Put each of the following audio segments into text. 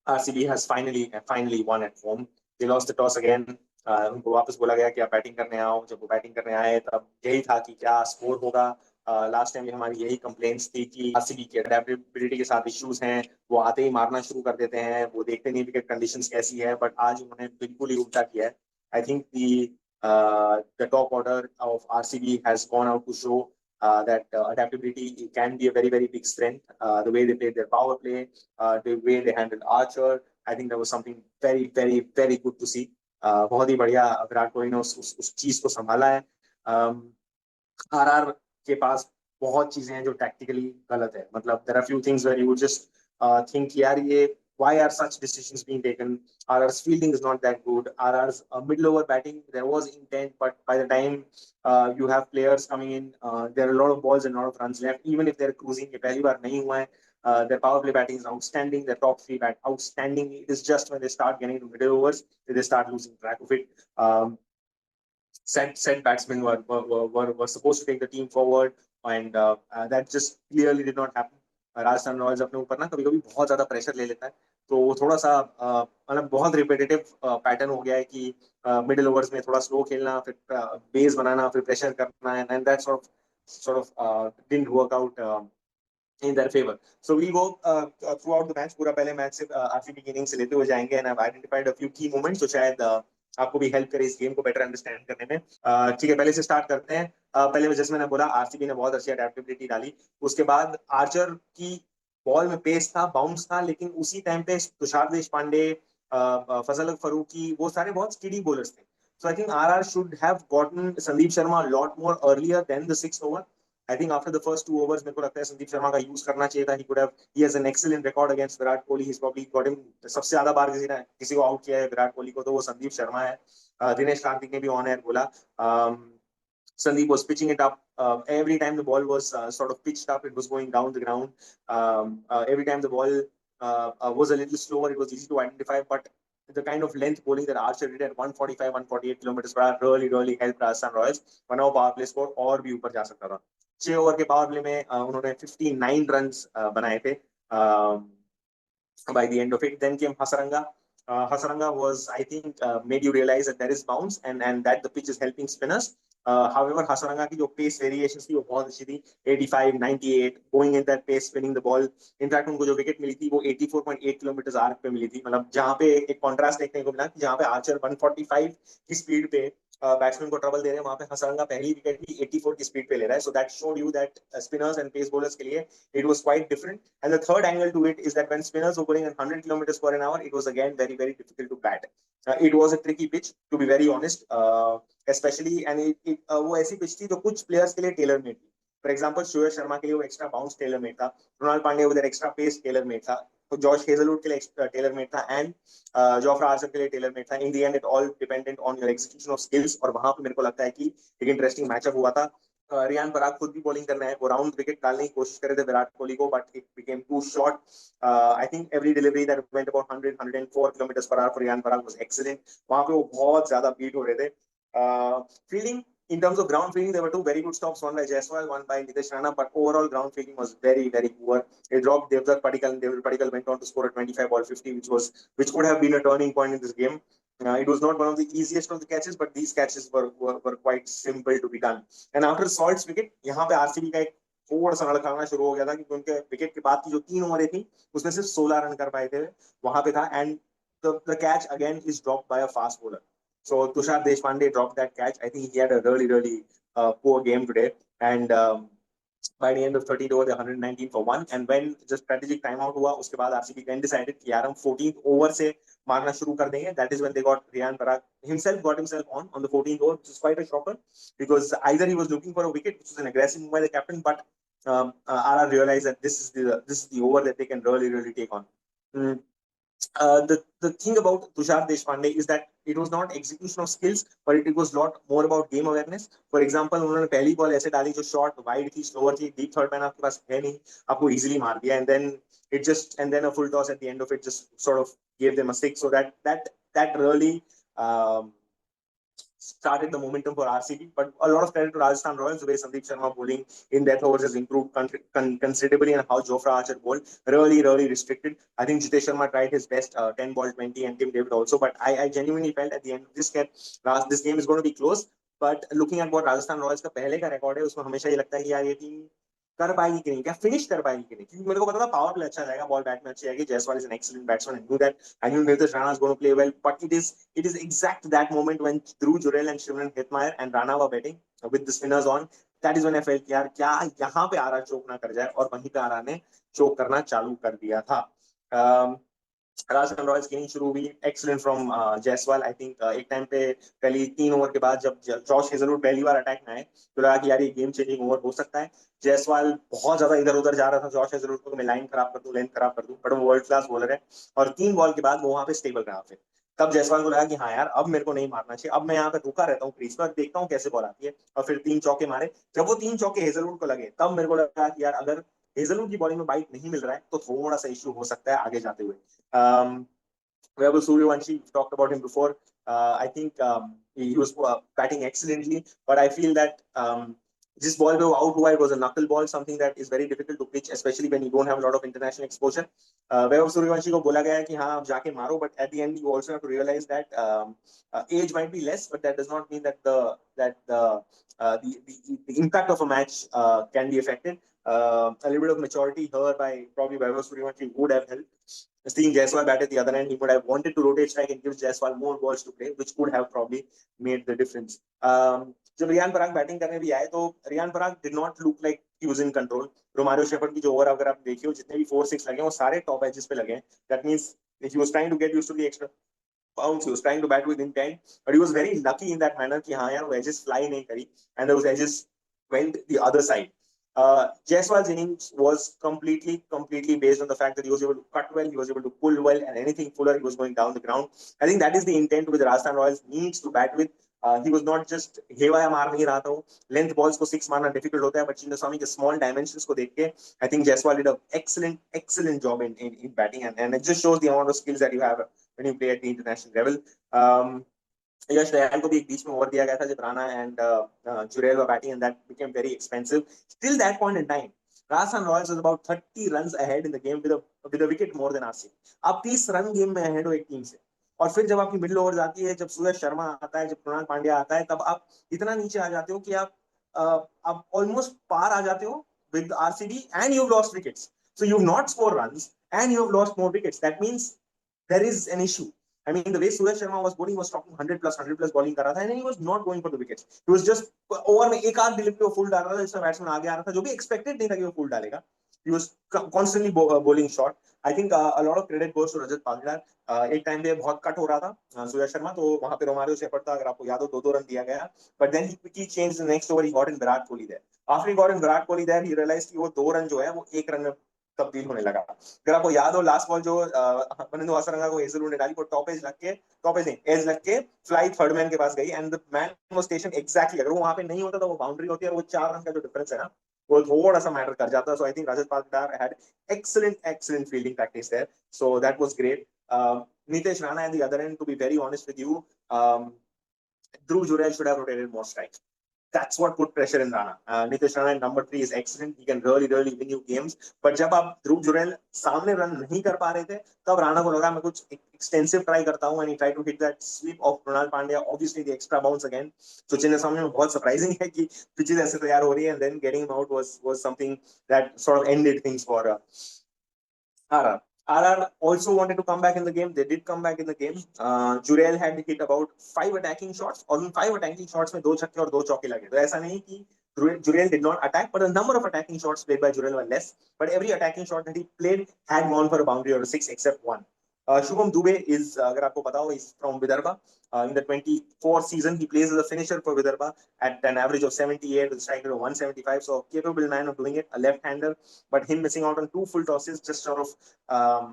RCB has finally won at home. They lost the toss again. उनको वापस बोला गया कि आप बैटिंग करने आओ. जब वो बैटिंग करने आए तब यही था कि क्या स्कोर होगा. लास्ट टाइम भी हमारी यही कंप्लेंट्स थी कि आरसीबी के अडेप्टेबिलिटी के साथ इश्यूज हैं. वो आते ही मारना शुरू कर देते हैं. वो देखते नहीं विकेट कंडीशंस कैसी है. बट आज उन्होंने बिल्कुल ही उल्टा किया है. I think the top order of RCB has gone out to show that adaptability can be a very big strength. The way they played their power play, the way they handled Archer, I think that was something very good to see. बहुत ही बढ़िया विराट कोहली ने उस चीज को संभाला है. RR के पास बहुत चीजें हैं जो टैक्टिकली गलत है. मतलब there are few things where you would just think यार ये why are such decisions being taken. RR's fielding is not that good. RR's middle over batting there was intent, but by the time you have players coming in, there are a lot of balls and a lot of runs left. Even if they're cruising, ये पहली बार नहीं हुआ है. Their power play batting is outstanding. Their top three bat outstanding. It is just when they start getting to middle overs that they start losing track of it. Said batsmen were supposed to take the team forward, and that just clearly did not happen. Rajasthan Royals अपने ऊपर ना कभी कभी बहुत ज्यादा pressure ले लेता है. तो वो थोड़ा सा मतलब बहुत रिपीटेटिव पैटर्न हो गया है कि मिडिल ओवर्स में थोड़ा स्लो खेलना, फिर बेस बनाना, फिर प्रेशर करना, and that sort of didn't work out in their favor. So we'll go throughout the match. पूरा पहले मैच से आरसीबी की इनिंग्स से लेते हुए जाएंगे, and I've identified a few key moments जो शायद आपको भी हेल्प करे इस गेम को बेटर अंडरस्टैंड करने में. ठीक है, पहले से स्टार्ट करते हैं. पहले जैसे मैंने बोला आरसीबी ने बहुत अच्छी अडेप्टेबिलिटी डाली. उसके बाद आर्चर की बॉल में पेस था, बाउंस था, लेकिन उसी टाइम पे तुषार देश पांडे, फजल फरूकी, वो सारे बहुत स्टडी बॉलर्स थे. So I think RR should have gotten Sandeep Sharma a lot more earlier than the sixth over. I think after the first 2 overs, मेरे को लगता है संदीप शर्मा का यूज करना चाहिए था. He has an excellent record against Virat Kohli. He's probably got him सबसे ज्यादा बार किसी को आउट किया है विराट कोहली को, तो वो संदीप शर्मा है. दिनेश कार्तिक ने भी ऑन एयर बोला. Sandeep was pitching it up. Every time the ball was sort of pitched up, it was going down the ground. Every time the ball was a little slower, it was easy to identify. But the kind of length bowling that Archer did at 145, 148 kilometers per hour really helped Rajasthan Royals. वरना वो power play score और भी ऊपर जा सकता था. 6 over के power play में उन्होंने 59 रन बनाए थे. By the end of it, then came Hasaranga. Hasaranga was, I think, made you realize that there is bounce, and that the pitch is helping spinners. However, Hasaranga की जो pace variations थी वो बहुत अच्छी थी. 85, 98, going in that pace, spinning the ball. In fact, उनको जो wicket मिली थी वो 84.8 किलोमीटर आर पे मिली थी. मतलब जहाँ पे एक कॉन्ट्रास्ट देखने को मिला कि जहाँ पे आर्चर 145 की स्पीड पे बैट्समैन को ट्रबल दे रहे हैं, वहां पे हसरंगा पहली विकेट भी 84 की स्पीड पे ले रहा है. So that showed you that spinners and pace bowlers के लिए it was quite different. And the third angle to it is that when spinners were going at 100 kilometers per hour, it was again very difficult to bat. It was a tricky pitch, to be very honest, especially, and वो ऐसी pitch थी जो कुछ players के लिए tailor made थी. For example, Shreyas Sharma के लिए वो एक्स्ट्रा बाउंस टेलर मेड था. रोनाल्ड पांडे उधर एक्स्ट्रा पेस टेलर मेड था. तो जॉर्ज हेजलवुड के लिए टेलर मेड था, एंड जोफ्रा आर्चर के लिए टेलर मेड था. In the end it all dependent on your execution of skills. और वहां पे मेरे को लगता है कि एक इंटरेस्टिंग मैचअप हुआ था. रियान पराग खुद भी बॉलिंग करना है, वो राउंड विकेट डालने की कोशिश कर रहे थे विराट कोहली को, but it became too short. I think every delivery that went about 104 kilometre per hour for Riyan Parag was excellent. वहां पे वो बहुत ज्यादा बीट हो रहे थे. Fielding, in terms of ground fielding, there were two very good stops, one by Jaiswal, one by Nitesh Rana, but overall ground fielding was very poor. They dropped Devdutt Padikkal, and Devdutt Padikkal went on to score a 25 ball 50, which could have been a turning point in this game. It was not one of the easiest of the catches, but these catches were quite simple to be done. And after Salt's wicket, यहाँ पे RCB का एक थोड़ा सा लड़खड़ाना शुरू हो गया था, क्योंकि उनके विकेट के बाद की जो 3 ओवरें थी उसमें सिर्फ 16 रन कर पाए थे वहां पे था. And the catch again is dropped by a fast bowler. So Tushar Deshpande dropped that catch. I think he had a really poor game today. And by the end of 13th over, they're 119 for 1. And when the strategic timeout हुआ, उसके बाद RCB then decided कि यार हम 14th over से मारना शुरू कर देंगे. That is when they got Riyan Parag got himself on the 14th over, which is quite a shocker, because either he was looking for a wicket, which was an aggressive move by the captain, but RR realized that this is the over that they can really take on. The thing about Tushar Deshpande is that it was not execution of skills, but it was lot more about game awareness. For example, उन्होंने पहली ball ऐसे डाली जो short wide थी, slower थी, deep third man आपके पास है नहीं, आपको इजीली मार दिया, and then a full toss at the end of it just sort of gave them a 6. So that really started the momentum for RCB. But a lot of credit to Rajasthan Royals, the way Sandeep Sharma bowling in death overs has improved considerably, and how Jofra Archer bowled really restricted. I think Jitesh Sharma tried his best, 10 ball 20, and Tim David also. But I genuinely felt at the end of this game is going to be close. But looking at what Rajasthan Royals का पहले का record है, उसमें हमेशा ये लगता है कि यार ये टीम कर पाएगी कि नहीं, क्या फिनिश कर पाएगी कि नहीं, क्योंकि मेरे को पता था पावर प्ले अच्छा जाएगा, बॉल बैट में अच्छी आएगी, Jaiswal is an excellent batsman, I knew that, I knew Nitish Rana is going to play well, but it is exact that moment when Dhruv Jurel and Shimron Hetmyer and Rana were batting with the spinners on, that is when I felt यार क्या यहाँ पे आरा चोक ना कर जाए, और वहीं पे आरा ने चोक करना चालू कर दिया था. राजस्थान रॉयल्स की इनिंग शुरू हुई excellent from Jaiswal. I think एक टाइम पे पहली 3 ओवर के बाद जब जॉश हेजलवुड पहली बार अटैक में आए तो लगा कि यार ये गेम चेंजिंग ओवर हो सकता है. जायसवाल बहुत ज्यादा इधर उधर जा रहा था जॉश हेजलवुड को, मैं लाइन खराब कर दूं, लेंथ खराब कर दूं, बट वो वर्ल्ड क्लास बॉलर है, और 3 बॉल के बाद वो वहां पे स्टेबल रहा. फिर तब जायसवाल को लगा कि हाँ यार अब मेरे को नहीं मारना चाहिए, अब मैं यहाँ पे रुका रहता हूँ क्रीज पर, देखता हूँ कैसे बॉल आती है, और फिर 3 चौके मारे. जब वो 3 चौके हेजलवुड को लगे तब मेरे को लगा कि यार अगर हेजलवुड की बॉलिंग में बाइट नहीं मिल रहा है तो थोड़ा सा इश्यू हो सकता है आगे जाते हुए. Vaibhav Suryavanshi, we've talked about him before. I think he was batting excellently, but I feel that this ball out wide was a knuckle ball, something that is very difficult to pitch, especially when you don't have a lot of international exposure. Vaibhav Suryavanshi को बोला गया है कि हाँ आप जाके मारो, but at the end you also have to realize that age might be less, but that does not mean that the impact of a match can be affected. A little bit of maturity here by probably Vaibhav Suryavanshi would have helped. Seeing Jaiswal bat at the other end, he would have wanted to rotate strike and give Jaiswal more balls to play, which could have probably made the difference. जब Riyan Parag batting करने भी आए तो Riyan Parag did not look like he was in control. Romario Shepherd की जो over अगर आप देखिए, जितने भी 4-6 लगे वो सारे टॉप एजेस पे लगे हैं. That means he was trying to get used to the extra bounce, he was trying to bat with intent, but he was very lucky in that manner कि हाँ यार वो edges fly नहीं करी, and those edges went the other side. Jaiswal's innings was completely based on the fact that he was able to cut well, he was able to pull well, and anything fuller, he was going down the ground. I think that is the intent which Rajasthan Royals needs to bat with. He was not just हेवाया मार नहीं रहा था वो. Length balls को 6 मारना difficult होता है, but Chinnaswamy के स्मॉल डायमेंशंस को देख के I think Jaiswal did a excellent job in batting, and it just shows the amount of skills that you have when you play at the international level. यश दयाल को भी एक बीच में ओवर दिया गया था जब Rana and Jurel were batting, and that became very expensive. Till that point in time, Rajasthan Royals was about 30 runs ahead in the game with a wicket more than RCB. आप 30 run game में ahead हो एक team से, और फिर जब आपकी middle over आती है, जब सूरज शर्मा आता है, जब कृणाल पांड्या आता है, तब आप इतना नीचे आ जाते हो कि आप ऑलमोस्ट पार आ जाते हो with RCB, and you've lost wickets. So you've not scored runs and you've lost more wickets. That means there is an issue. I mean, the way Suraj Sharma was bowling, was talking 100 plus bowling कर रहा था, and he was not going for the wickets. He was just over में एक आध delivery वो full डाल रहा था, जिसमें बैट्समैन आगे आ रहा था, जो भी एक्सपेक्टेड नहीं था कि वो फुल डालेगा. He was constantly bowling short. I think a lot of credit goes to Rajat Palgidar. एक टाइम पे बहुत कट हो रहा था सूर्य शर्मा, तो वहां पे रोमारियो शेफर्ड था, अगर आपको याद हो, 2-2 रन दिया गया. But then he quickly changed the next over. He got in Virat Kohli there. After he got in Virat Kohli there, he realized कि वो 2 रन जो है वो 1 रन में तब्दील होने लगा. अगर आपको याद हो, लास्ट बॉल जो बनिंदु हसरंगा को हेजलवुड ने डाली, वो टॉप एज नहीं, एज लग के फ्लाई थर्ड मैन के पास गई, and the man was station exactly. अगर वो वहां पे नहीं होता तो वो बाउंड्री होती है, और वो 4 रन का जो डिफरेंस है ना, वो थोड़ा सा मैटर कर जाता. So I think Rajat Patidar had excellent fielding practice there, so that was great. Nitesh Rana at the other end, to be very honest with you, Dhruv Jurel should have rotated more strikes. That's what put pressure in Rana. Nitish Rana at number 3 is excellent. He can really win you games. But जब आप ध्रुव जुरेल सामने run नहीं कर पा रहे थे, तब राणा को लगा मैं कुछ एक्सटेंसिव ट्राई करता हूं, and he tried to hit that sweep of Krunal Pandya. Obviously the extra bounce again. So Chinnaswamy में बहुत surprising है कि पिचेस ऐसे तैयार हो रही है, and then getting him out was something that sort of ended things for RR. RR also wanted to come back in the game. They did come back in the game. Jurel had hit about 5 attacking shots, और उन 5 attacking shots में 2 छक्के और 2 चौके लगे. तो ऐसा नहीं कि Jurel did not attack, but the number of attacking shots played by Jurel were less. But every attacking shot that he played had gone for a boundary or a 6, except one. Shubham Dubey is, अगर आपको पता हो, is from Vidarbha. In the 24 season, he plays as a finisher for Vidarbha at an average of 78 with a strike rate of 175. So capable man of doing it, a left-hander. But him missing out on 2 full tosses just sort of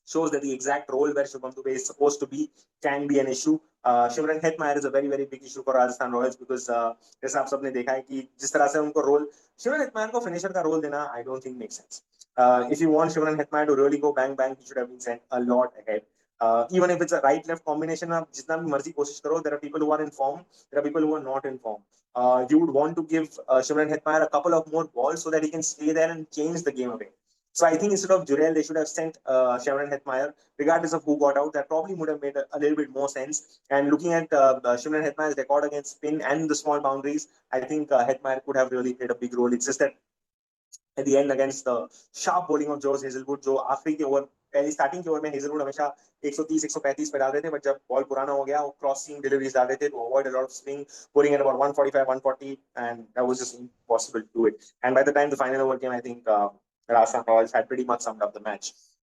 shows that the exact role where Shubham Dubey is supposed to be can be an issue. Shimran Hetmyer is a very big issue for Rajasthan Royals because जैसा आप सबने देखा है कि जिस तरह से उनको रोल Shimran Hetmyer को finisher का रोल देना I don't think makes sense. If you want Shimran Hetmyer to really go bang, he should have been sent a lot ahead. Even if it's a right-left combination, आप जितना भी मर्जी कोशिश करो, there are people who are in form, there are people who are not in form. You would want to give Shimron Hetmyer a couple of more balls so that he can stay there and change the game away. So I think instead of Jurel, they should have sent Shimron Hetmyer, regardless of who got out. That probably would have made a little bit more sense. And looking at Shimron Hetmyer's record against spin and the small boundaries, I think Hetmyer could have really played a big role. It's just that at the end against the sharp bowling of George Hazelwood, जो आखिरी के over पहली starting के over में Hazlewood हमेशा 130 135 पे डाल रहे थे, बट जब बॉल पुराना हो गया वो क्रॉसिंग डिलीवरीज डाल रहे थे to avoid a lot of swing, bowling at about 145 140, and that was just impossible to do it. And by the time the final over came, I think Rajasthan Royals had pretty much summed up the match.